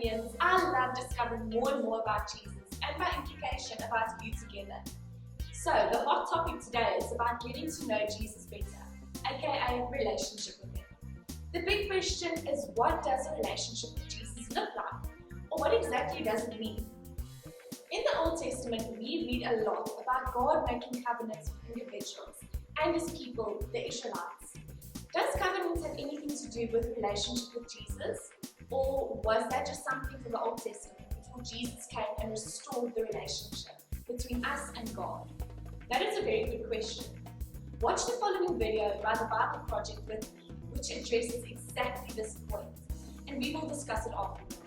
Champions, I love discovering more and more about Jesus and by implication about you together. So the hot topic today is about getting to know Jesus better, aka relationship with him. The big question is, what does a relationship with Jesus look like? Or what exactly does it mean? In the Old Testament, we read a lot about God making covenants with individuals and his people, the Israelites. Does covenants have anything to do with relationship with Jesus? Or was that just something from the Old Testament before Jesus came and restored the relationship between us and God? That is a very good question. Watch the following video by the Bible Project with me, which addresses exactly this point, and we will discuss it afterwards.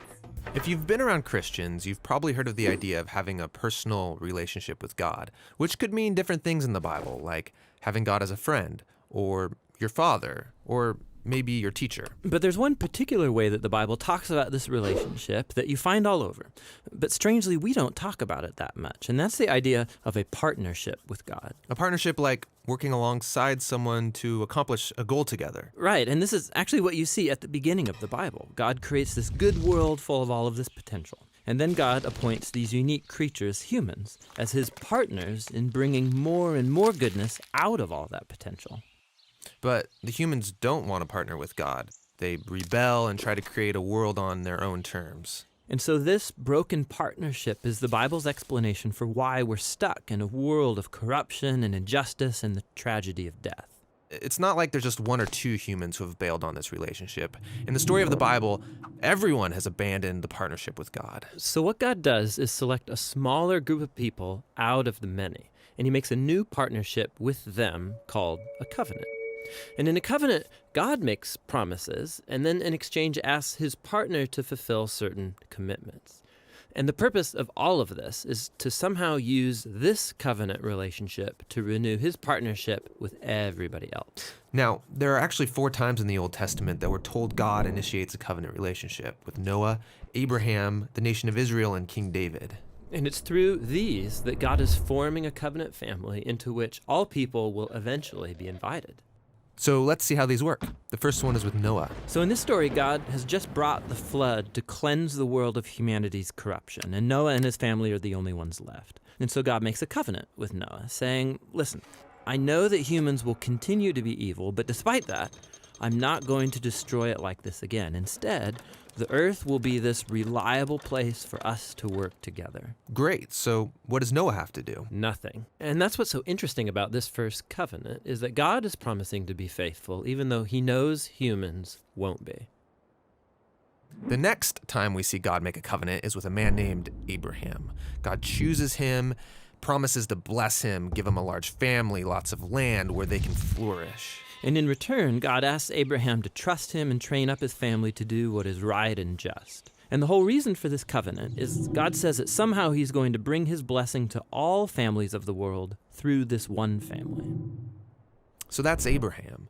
If you've been around Christians, you've probably heard of the idea of having a personal relationship with God, which could mean different things in the Bible, like having God as a friend, or your father, or maybe your teacher. But there's one particular way that the Bible talks about this relationship that you find all over. But strangely, we don't talk about it that much, and that's the idea of a partnership with God. A partnership like working alongside someone to accomplish a goal together. Right, and this is actually what you see at the beginning of the Bible. God creates this good world full of all of this potential. And then God appoints these unique creatures, humans, as his partners in bringing more and more goodness out of all that potential. But the humans don't want to partner with God. They rebel and try to create a world on their own terms. And so this broken partnership is the Bible's explanation for why we're stuck in a world of corruption and injustice and the tragedy of death. It's not like there's just one or two humans who have bailed on this relationship. In the story of the Bible, everyone has abandoned the partnership with God. So what God does is select a smaller group of people out of the many, and he makes a new partnership with them called a covenant. And in a covenant, God makes promises, and then in exchange asks his partner to fulfill certain commitments. And the purpose of all of this is to somehow use this covenant relationship to renew his partnership with everybody else. Now, there are actually 4 times in the Old Testament that we're told God initiates a covenant relationship with Noah, Abraham, the nation of Israel, and King David. And it's through these that God is forming a covenant family into which all people will eventually be invited. So let's see how these work. The first one is with Noah. So in this story, God has just brought the flood to cleanse the world of humanity's corruption, and Noah and his family are the only ones left. And so God makes a covenant with Noah, saying, listen, I know that humans will continue to be evil, but despite that, I'm not going to destroy it like this again. Instead, the earth will be this reliable place for us to work together. Great. So what does Noah have to do? Nothing. And that's what's so interesting about this first covenant, is that God is promising to be faithful, even though he knows humans won't be. The next time we see God make a covenant is with a man named Abraham. God chooses him, promises to bless him, give him a large family, lots of land where they can flourish. And in return, God asks Abraham to trust him and train up his family to do what is right and just. And the whole reason for this covenant is God says that somehow he's going to bring his blessing to all families of the world through this one family. So that's Abraham.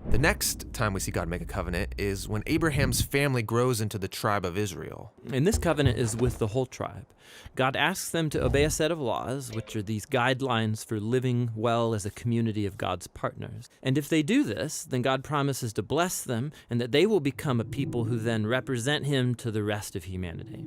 The next time we see God make a covenant is when Abraham's family grows into the tribe of Israel. And this covenant is with the whole tribe. God asks them to obey a set of laws, which are these guidelines for living well as a community of God's partners. And if they do this, then God promises to bless them and that they will become a people who then represent him to the rest of humanity.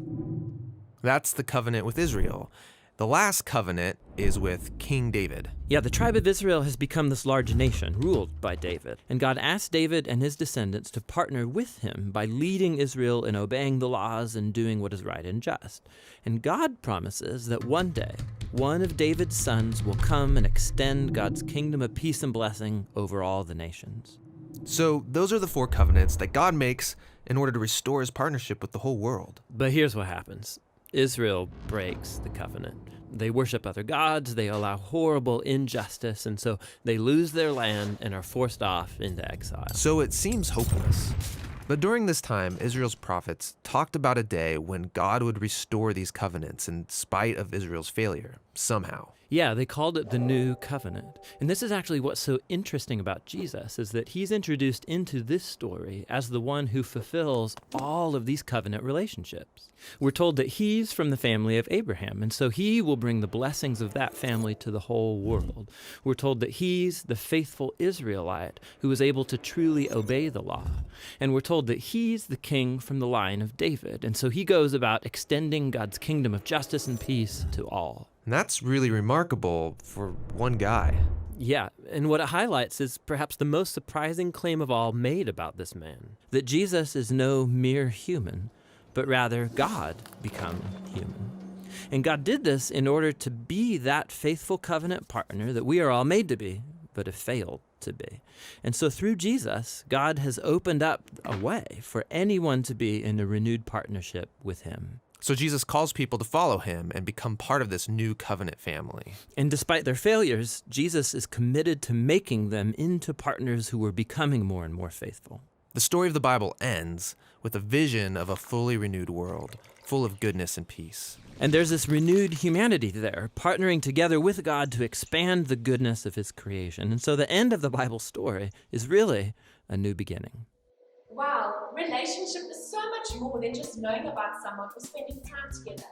That's the covenant with Israel. The last covenant is with King David. Yeah, the tribe of Israel has become this large nation ruled by David. And God asked David and his descendants to partner with him by leading Israel in obeying the laws and doing what is right and just. And God promises that one day, one of David's sons will come and extend God's kingdom of peace and blessing over all the nations. So those are the 4 covenants that God makes in order to restore his partnership with the whole world. But here's what happens. Israel breaks the covenant. They worship other gods, they allow horrible injustice, and so they lose their land and are forced off into exile. So it seems hopeless. But during this time, Israel's prophets talked about a day when God would restore these covenants in spite of Israel's failure. somehow. Yeah, they called it the New Covenant. And this is actually what's so interesting about Jesus, is that he's introduced into this story as the one who fulfills all of these covenant relationships. We're told that he's from the family of Abraham, and so he will bring the blessings of that family to the whole world. We're told that he's the faithful Israelite who is able to truly obey the law. And we're told that he's the king from the line of David, and so he goes about extending God's kingdom of justice and peace to all. And that's really remarkable for one guy. Yeah, and what it highlights is perhaps the most surprising claim of all made about this man, that Jesus is no mere human, but rather God become human. And God did this in order to be that faithful covenant partner that we are all made to be, but have failed to be. And so through Jesus, God has opened up a way for anyone to be in a renewed partnership with him. So Jesus calls people to follow him and become part of this new covenant family. And despite their failures, Jesus is committed to making them into partners who are becoming more and more faithful. The story of the Bible ends with a vision of a fully renewed world, full of goodness and peace. And there's this renewed humanity there, partnering together with God to expand the goodness of his creation. And so the end of the Bible story is really a new beginning. Wow, relationship is so much more than just knowing about someone or spending time together.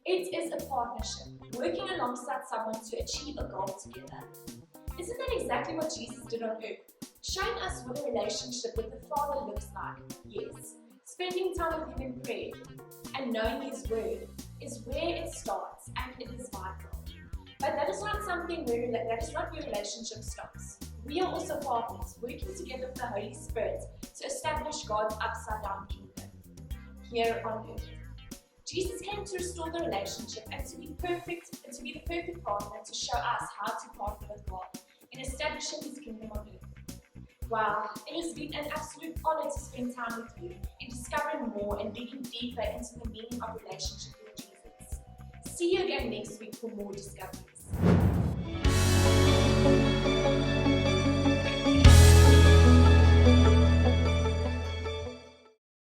It is a partnership, working alongside someone to achieve a goal together. Isn't that exactly what Jesus did on earth? Showing us what a relationship with the Father looks like. Yes, spending time with him in prayer and knowing his word is where it starts, and it is vital. But that is not something where your relationship stops. We are also partners, working together with the Holy Spirit to establish God's upside-down kingdom here on earth. Jesus came to restore the relationship and to be perfect, and to be the perfect partner to show us how to partner with God in establishing his kingdom on earth. Wow, it has been an absolute honor to spend time with you in discovering more and digging deeper into the meaning of relationship with Jesus. See you again next week for more discovery.